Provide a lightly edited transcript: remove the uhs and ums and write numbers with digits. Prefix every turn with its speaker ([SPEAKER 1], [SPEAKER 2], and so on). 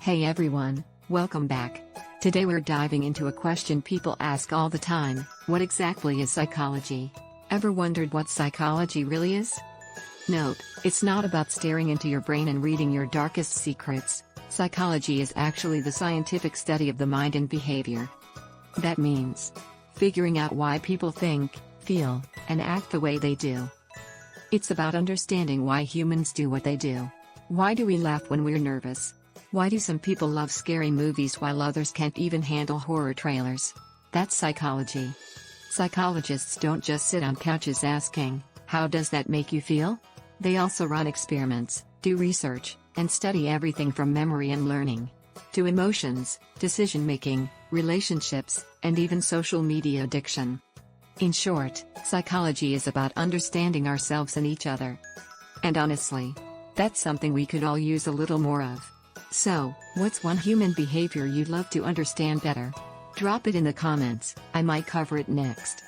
[SPEAKER 1] Hey everyone, welcome back. Today we're diving into a question people ask all the time: what exactly is psychology? Ever wondered what psychology really is? Note, it's not about staring into your brain and reading your darkest secrets. Psychology is actually the scientific study of the mind and behavior. That means figuring out why people think, feel, and act the way they do. It's about understanding why humans do what they do. Why do we laugh when we're nervous? Why do some people love scary movies while others can't even handle horror trailers? That's psychology. Psychologists don't just sit on couches asking, "How does that make you feel?" They also run experiments, do research, and study everything from memory and learning to emotions, decision-making, relationships, and even social media addiction. In short, psychology is about understanding ourselves and each other. And honestly, that's something we could all use a little more of. So, what's one human behavior you'd love to understand better? Drop it in the comments, I might cover it next.